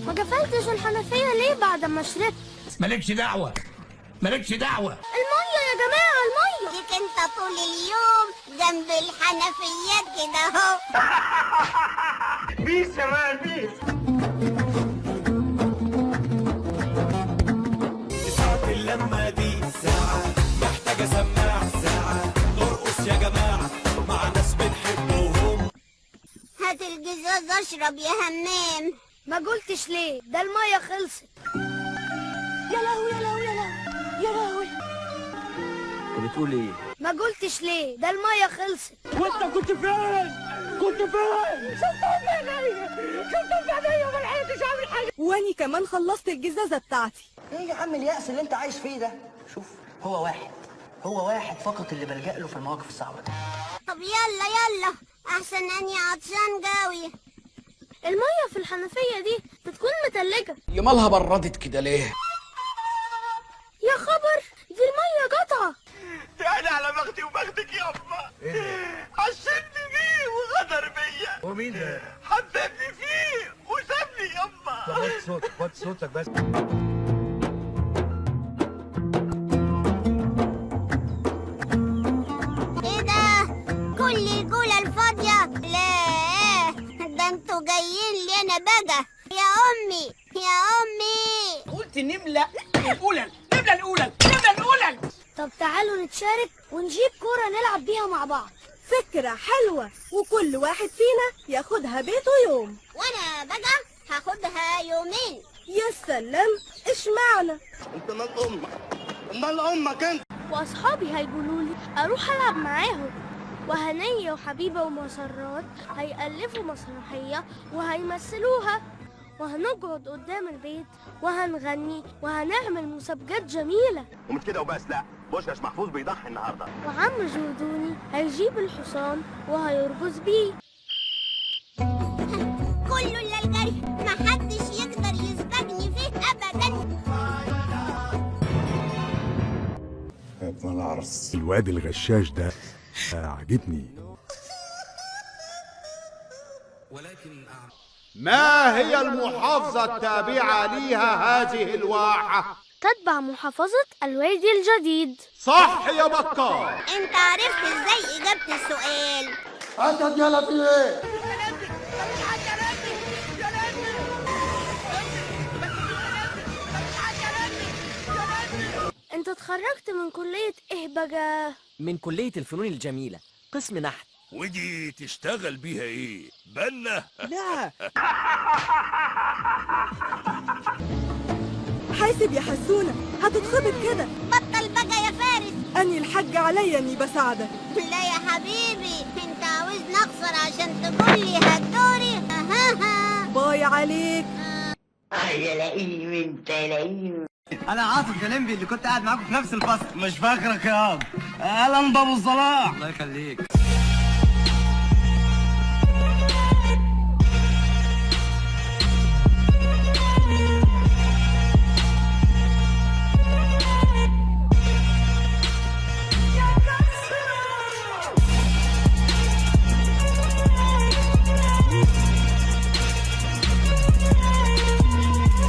ما قفلتش الحنفية ليه بعد ما شربت؟ مالكش دعوة، مالكش دعوة. المية يا جماعة، المية. ليك انت طول اليوم جنب الحنفيات كده اهو. بيس يا مان بيس. ساعة اللمة دي ساعة محتاجة سماع، ساعة نرقص يا جماعة مع ناس بنحبهم. هات الجزاز اشرب يا همام. ما قلتش ليه؟ ده المية خلصت. يا لهوي يا لهوي يا لهوي يا لهوي. انت بتقول ايه؟ ما قلتش ليه؟ ده المية خلصت. وانت كنت فين؟ كنت فين؟ شفتهم بعينيا، شفتهم بعينيا وما لحقتش اعمل حاجة. واني كمان خلصت الجزازة بتاعتي. ايه يا عم اليأس اللي انت عايش فيه ده؟ شوف، هو واحد فقط اللي بلجأ له في المواقف الصعبة دي. طب يلا يلا احسن اني عطشان قوي. المية في الحنفية دي بتكون متلجة. يا مالها بردت كده ليه؟ يا خبر، دي المية قطعة. يعني على بختي وبختك يابا. عشتني بيه وغدر بيا. ومين ده؟ حببني فيه وسابني يابا. وطي صوتك بس. ايه ده؟ كل الجولة الفاضية؟ لا ده انتوا جايين لي انا بقى. يا امي يا امي. قلت نملة الأولى، نملة الأولى، نملة الأولى. طب تعالوا نتشارك ونجيب كورة نلعب بيها مع بعض. فكرة حلوة، وكل واحد فينا ياخدها بيته يوم. وانا بقى هاخدها يومين. يا سلام، اشمعنى؟ انت مال امك، مال امك انت. واصحابي هيقولوا لي اروح العب معاهم، وهنية وحبيبة ومسرات هيألفوا مسرحية وهيمثلوها، وهنقعد قدام البيت وهنغني وهنعمل مسابقات جميلة. ومش كده وبس، لا بوشكاش محفوظ بيضحي النهارده. وعم جودوني هيجيب الحصان وهيرقص بيه. كله الا الجري، محدش يقدر يسبقني فيه ابدا. يا ابن العرس. الواد الغشاش ده عجبني. ما هي المحافظة التابعة ليها هذه الواحة؟ تتبع محافظة الوادي الجديد. صح يا بكار. انت عرفت ازاي اجابة السؤال؟ انت يلا في ايه؟ انت اتخرجت من كلية ايه بقى؟ من كلية الفنون الجميلة، قسم نحت. ودي تشتغل بيها ايه؟ بنا؟ لا. حاسب يا حسونة، هتتخبط كده. بطل بقى يا فارس. اني الحاج عليا اني بساعدك. لا يا حبيبي، انت عاوزني اخسر عشان تقول لي هتدوري. باي عليك. يا لئيم انت يا لئيم. انا عاطف جلمبي اللي كنت قاعد معاكم في نفس الفصل. مش فاكرك يا اب. اهلا بابو الصلاح. الله يخليك.